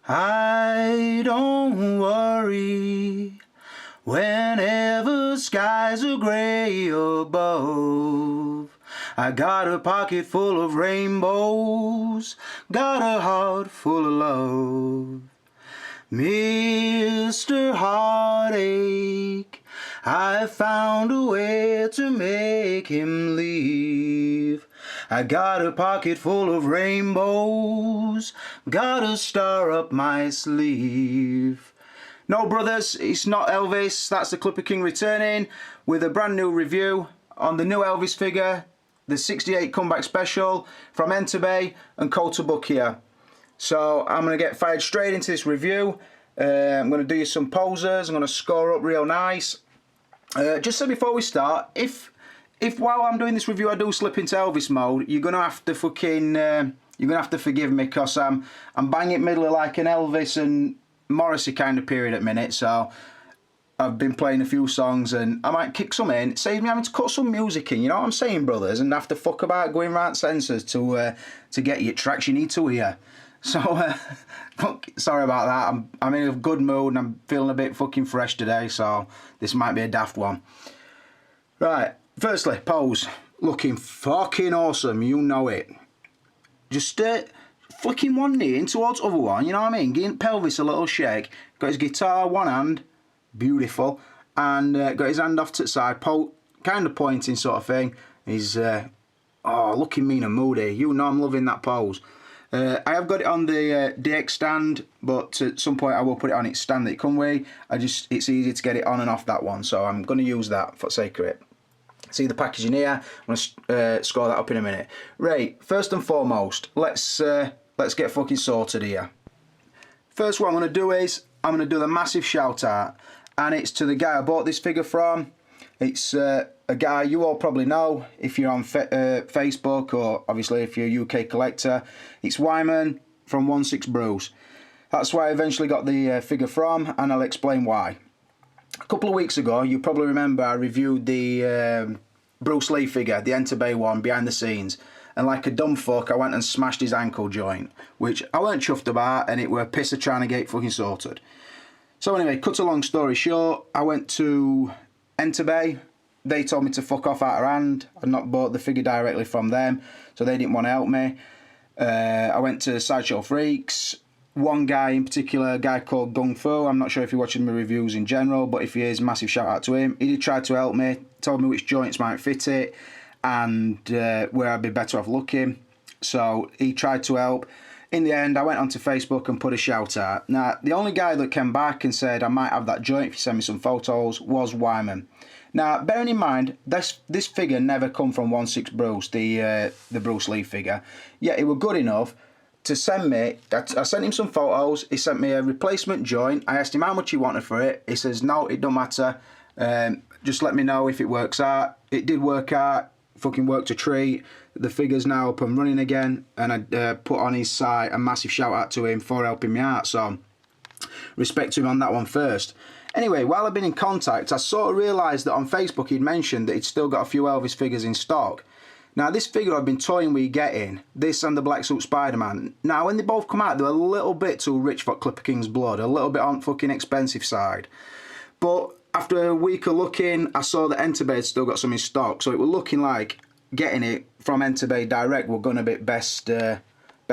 I don't worry whenever skies are gray above. I got a pocket full of rainbows, got a heart full of love. Mr. Heartache, I found a way to make him leave. I got a pocket full of rainbows, got a star up my sleeve. No, brothers, it's not Elvis. That's the Clipper King returning with a brand new review on the new Elvis figure, the 68 comeback special from Enterbay and Kotobukiya. So I'm going to get fired straight into this review. I'm going to do you some posers. I'm going to score up real nice. Just so before we start, if while I'm doing this review I do slip into Elvis mode, you're gonna have to forgive me, because I'm bang in middle of like an Elvis and Morrissey kind of period at minute. So I've been playing a few songs and I might kick some in. It saves me having to cut some music in, you know what I'm saying, brothers, and have to fuck about going round censors to get your tracks you need to hear. So sorry about that. I'm in a good mood and I'm feeling a bit fucking fresh today, so this might be a daft one. Right. Firstly, pose. Looking fucking awesome, you know it. Just flicking one knee in towards the other one, you know what I mean? Giving pelvis a little shake. Got his guitar one hand, beautiful, and got his hand off to the side, kind of pointing sort of thing. He's looking mean and moody. You know I'm loving that pose. I have got it on the DX stand, but at some point I will put it on its stand that it come with. It's easy to get it on and off that one, so I'm going to use that for the sake of it. See the packaging here. I'm gonna score that up in a minute. Right, first and foremost, let's get fucking sorted here. First, what I'm gonna do is I'm gonna do the massive shout out, and it's to the guy I bought this figure from. It's a guy you all probably know if you're on Facebook, or obviously if you're a UK collector. It's Wyman from 16 Brews. That's where I eventually got the figure from, and I'll explain why. A couple of weeks ago, you probably remember I reviewed the Bruce Lee figure, the Enterbay one, behind the scenes. And like a dumb fuck, I went and smashed his ankle joint, which I weren't chuffed about, and it were a piss of trying to get it fucking sorted. So anyway, cut a long story short, I went to Enterbay. They told me to fuck off out of hand. I'd not bought the figure directly from them, so they didn't want to help me. I went to Sideshow Freaks. One guy in particular, a guy called Gung Fu. I'm not sure if you're watching my reviews in general, but if he is, massive shout out to him. He did try to help me, told me which joints might fit it and where I'd be better off looking. So he tried to help. In the end, I went onto Facebook and put a shout out. Now, the only guy that came back and said I might have that joint if you send me some photos was Wyman. Now, bearing in mind, this figure never come from 16 Bruce, the Bruce Lee figure. Yet it was good enough to send me. I sent him some photos. He sent me a replacement joint. I asked him how much he wanted for it. He says, no, it don't matter. Just let me know if it works out. It did work out. Fucking worked a treat. The figure's now up and running again. And I put on his site a massive shout out to him for helping me out. So respect to him on that one first. Anyway, while I've been in contact, I sort of realised that on Facebook he'd mentioned that he'd still got a few Elvis figures in stock. Now, this figure I've been toying with getting, this and the Black Suit Spider-Man. Now, when they both come out, they're a little bit too rich for Clipper King's blood, a little bit on fucking expensive side. But after a week of looking, I saw that Enterbay had still got some in stock, so it was looking like getting it from Enterbay direct were going to be best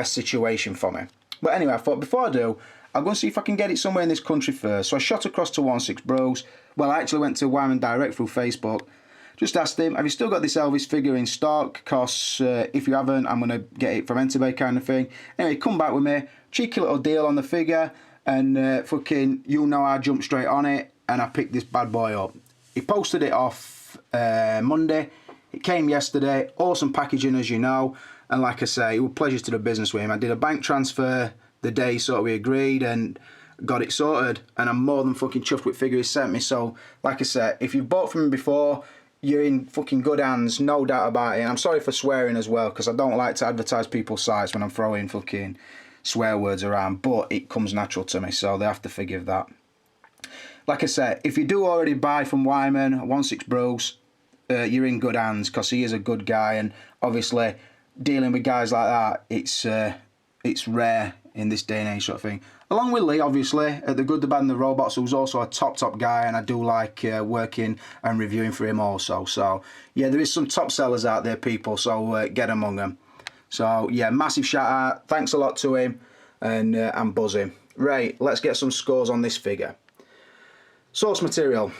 situation for me. But anyway, I thought before I do, I'll go and see if I can get it somewhere in this country first. So I shot across to 16 Bros. Well, I actually went to Wyman direct through Facebook. Just asked him, have you still got this Elvis figure in stock? Because if you haven't, I'm going to get it from Enterbay kind of thing. Anyway, come back with me. Cheeky little deal on the figure. And fucking, you know, I jumped straight on it. And I picked this bad boy up. He posted it off Monday. It came yesterday. Awesome packaging, as you know. And like I say, it was a pleasure to do business with him. I did a bank transfer the day sort of we agreed and got it sorted. And I'm more than fucking chuffed with the figure he sent me. So, like I said, if you've bought from him before, you're in fucking good hands, no doubt about it. And I'm sorry for swearing as well, because I don't like to advertise people's sites when I'm throwing fucking swear words around, but it comes natural to me, so they have to forgive that. Like I said, if you do already buy from Wyman, 16 Bruce, you're in good hands, because he is a good guy, and obviously dealing with guys like that, it's it's rare in this day and age sort of thing. Along with Lee, obviously, at The Good, the Bad and the Robots, who's also a top guy, and I do like working and reviewing for him also. So, yeah, there is some top sellers out there, people, so get among them. So, yeah, massive shout out. Thanks a lot to him, and I'm buzzing. Right, let's get some scores on this figure. Source material.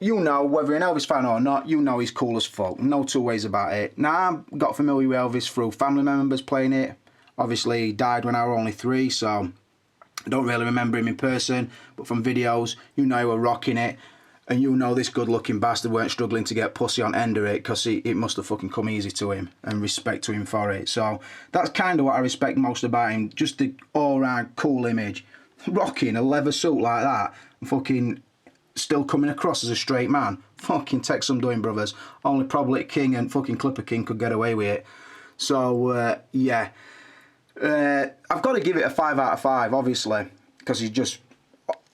You know, whether you're an Elvis fan or not, you know he's cool as fuck. No two ways about it. Now, I got familiar with Elvis through family members playing it. Obviously, he died when I was only 3, so I don't really remember him in person. But from videos, you know he were rocking it. And you know this good-looking bastard weren't struggling to get pussy on Enterbay because it must have fucking come easy to him. And respect to him for it. So, that's kind of what I respect most about him. Just the all-round cool image. Rocking a leather suit like that. And fucking still coming across as a straight man. Fucking take some doing, brothers. Only Probably King and fucking Clipper King could get away with it. So, yeah. I've got to give it a 5 out of 5, obviously, because he's just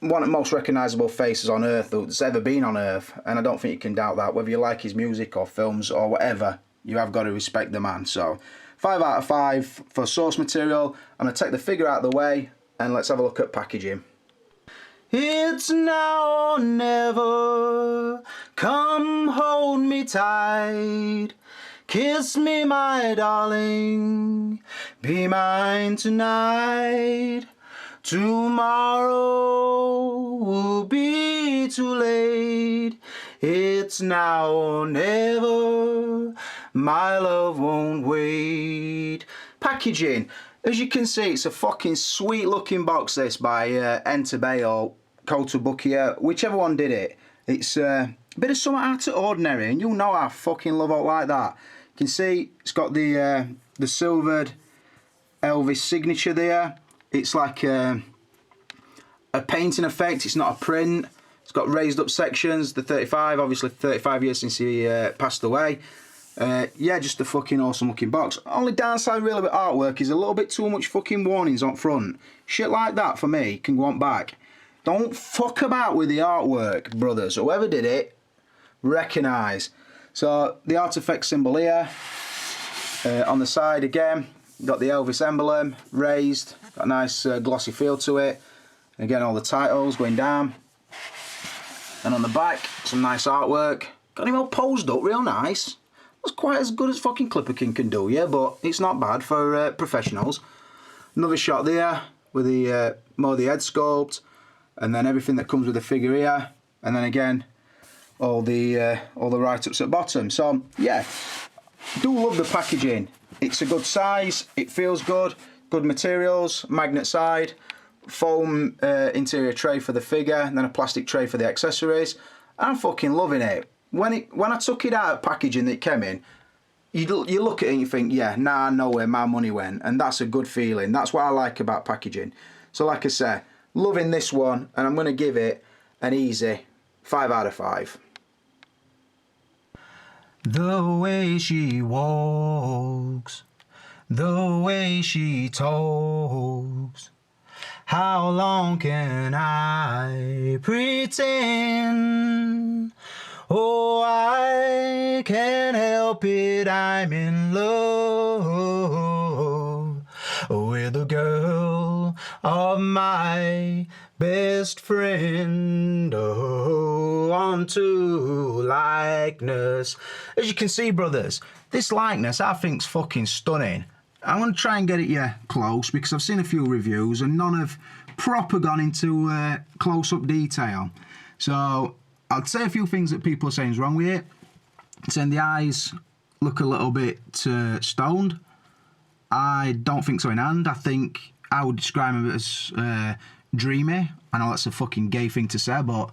one of the most recognisable faces on earth that's ever been on earth, and I don't think you can doubt that. Whether you like his music or films or whatever, you have got to respect the man. So, 5 out of 5 for source material. I'm going to take the figure out of the way, and let's have a look at packaging. It's now or never, come hold me tight. Kiss me, my darling, be mine tonight. Tomorrow will be too late. It's now or never, my love won't wait. Packaging. As you can see, it's a fucking sweet looking box, this, by Enterbay Kotobukiya, whichever one did it. It's a bit of something out of ordinary, and you know I fucking love it like that. You can see it's got the silvered Elvis signature there. It's like a painting effect. It's not a print. It's got raised up sections. The 35, obviously 35 years since he passed away. Yeah, just a fucking awesome looking box. Only downside really with artwork is a little bit too much fucking warnings on front. Shit like that for me can go on back. Don't fuck about with the artwork, brothers. Whoever did it, recognise. So the artifact symbol here. On the side again, got the Elvis emblem raised. Got a nice glossy feel to it. Again, all the titles going down. And on the back, some nice artwork. Got him all posed up, real nice. That's quite as good as fucking Clipper King can do, yeah, but it's not bad for professionals. Another shot there with the more the head sculpt, and then everything that comes with the figure here, and then again all the write-ups at the bottom. So yeah, do love the packaging. It's a good size. It feels good. Good materials. Magnet side, foam interior tray for the figure, and then a plastic tray for the accessories. I'm fucking loving it. When I took it out of packaging that it came in, you look at it and you think, yeah, now I know where my money went, and that's a good feeling. That's what I like about packaging. So like I say, loving this one, and I'm going to give it an easy 5 out of 5. The way she walks, the way she talks, how long can I pretend? Oh, I can't help it, I'm in love with the girl of my best friend. Oh, onto likeness. As you can see, brothers, this likeness I think's fucking stunning. I'm going to try and get it close because I've seen a few reviews and none have proper gone into close-up detail. So I'd say a few things that people are saying is wrong with it. Saying the eyes look a little bit stoned. I don't think so in hand. I think I would describe him as dreamy. I know that's a fucking gay thing to say, but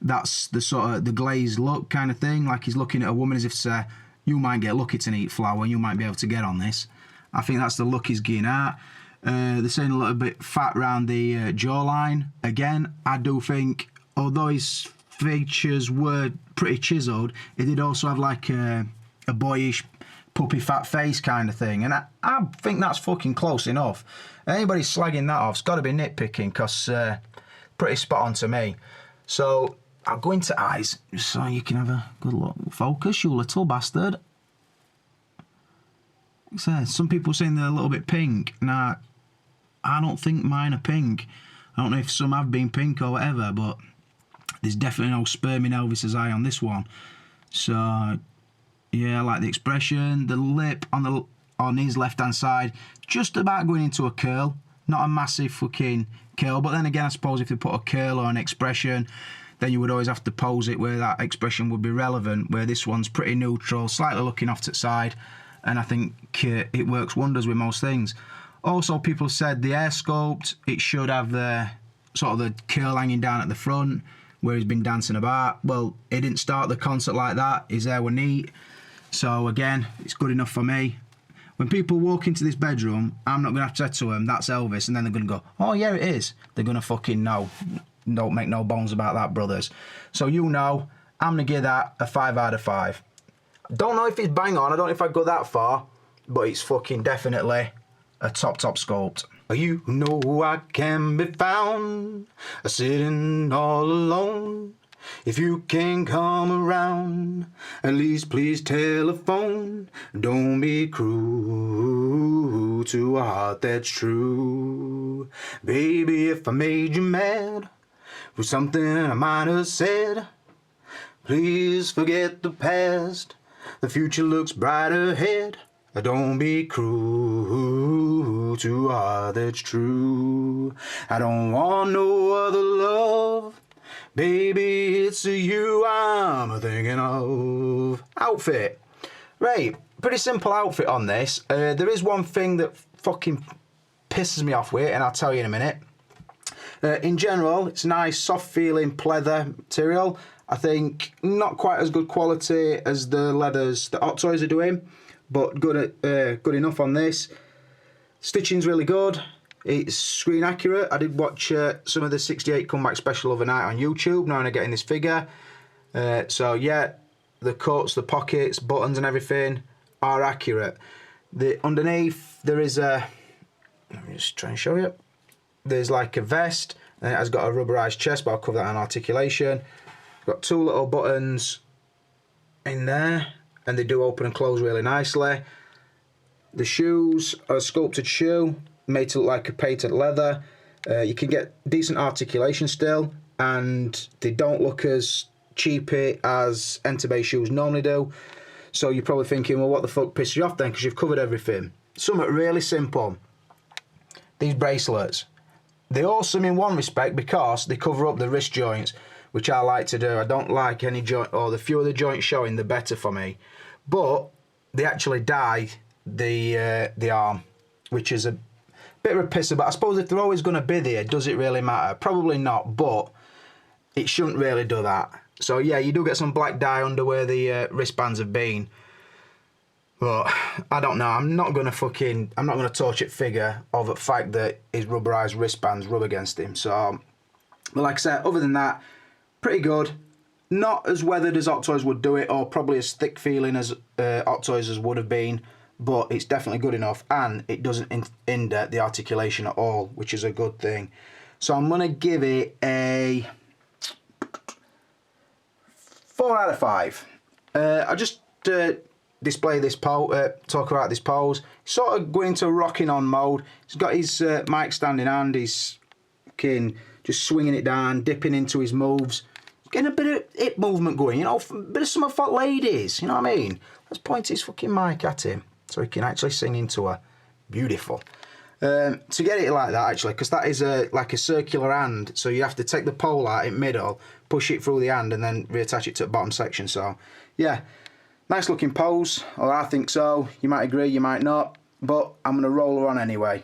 that's the sort of the glazed look kind of thing. Like he's looking at a woman as if to say, you might get lucky tonight, flower, and you might be able to get on this. I think that's the look he's getting at. They're saying a little bit fat around the jawline. Again, I do think, although his features were pretty chiseled, it did also have like a boyish puppy fat face kind of thing, and I think that's fucking close enough. Anybody slagging that off's got to be nitpicking, because pretty spot on to me. So I'll go into eyes just so you can have a good look. Focus, you little bastard. So some people saying they're a little bit pink. Now, I don't think mine are pink. I don't know if some have been pink or whatever, but there's definitely no sperm in Elvis's eye on this one. So, yeah, I like the expression. The lip on his left-hand side, just about going into a curl. Not a massive fucking curl, but then again, I suppose if they put a curl or an expression, then you would always have to pose it where that expression would be relevant, where this one's pretty neutral, slightly looking off to the side, and I think it works wonders with most things. Also, people said the hair sculpt, it should have the sort of the curl hanging down at the front, where he's been dancing about. Well, he didn't start the concert like that. His hair were neat. So again, it's good enough for me. When people walk into this bedroom, I'm not going to have to say to them, that's Elvis, and then they're going to go, oh yeah, it is. They're going to fucking know. Don't make no bones about that, brothers. So you know, I'm going to give that a 5 out of 5. Don't know if it's bang on, I don't know if I'd go that far, but it's fucking definitely a top sculpt. You know I can be found sitting all alone. If you can come around, at least please telephone. Don't be cruel to a heart that's true. Baby, if I made you mad for something I might have said, please forget the past. The future looks bright ahead. Don't be cruel to a heart that's true. I don't want no other love. Baby, it's you I'm thinking of. Outfit. Right, pretty simple outfit on this. There is one thing that fucking pisses me off with, and I'll tell you in a minute. In general, it's nice, soft feeling pleather material. I think not quite as good quality as the leathers that Hot Toys are doing, but good enough on this. Stitching's really good. It's screen accurate. I did watch some of the 68 comeback special overnight on YouTube. Now I'm getting this figure. So yeah, the cuts, the pockets, buttons and everything are accurate. Underneath there is a, let me just try and show you. There's like a vest, and it has got a rubberized chest, but I'll cover that on articulation. Got two little buttons in there, and they do open and close really nicely. The shoes are a sculpted shoe, made to look like a patent leather. You can get decent articulation still, and they don't look as cheapy as Enterbay shoes normally do. So you're probably thinking, well, what the fuck pissed you off then, because you've covered everything. Something really simple. These bracelets. They're awesome in one respect because they cover up the wrist joints, which I like to do. I don't like any joint, or the fewer the joints showing, the better for me. But they actually dye the arm, which is a bit of a pisser. But I suppose if they're always going to be there, does it really matter? Probably not, but it shouldn't really do that. So yeah, you do get some black dye under where the wristbands have been. But I don't know. I'm not gonna torch it figure of the fact that his rubberized wristbands rub against him. So, but like I said, other than that, pretty good. Not as weathered as Hot Toys would do it, or probably as thick feeling as Hot Toys as would have been. But it's definitely good enough, and it doesn't hinder the articulation at all, which is a good thing. So I'm gonna give it a 4 out of 5. I just display this pose, talk about this pose. Sort of going into rocking on mode. He's got his mic stand in hand. He's just swinging it down, dipping into his moves. Getting a bit of hip movement going, you know, a bit of something for ladies, you know what I mean? Let's point his fucking mic at him so he can actually sing into her. Beautiful. To get it like that, actually, because that is like a circular hand, so you have to take the pole out in middle, push it through the hand, and then reattach it to the bottom section. So, yeah. Nice looking pose, or I think so. You might agree, you might not, but I'm going to roll her on anyway.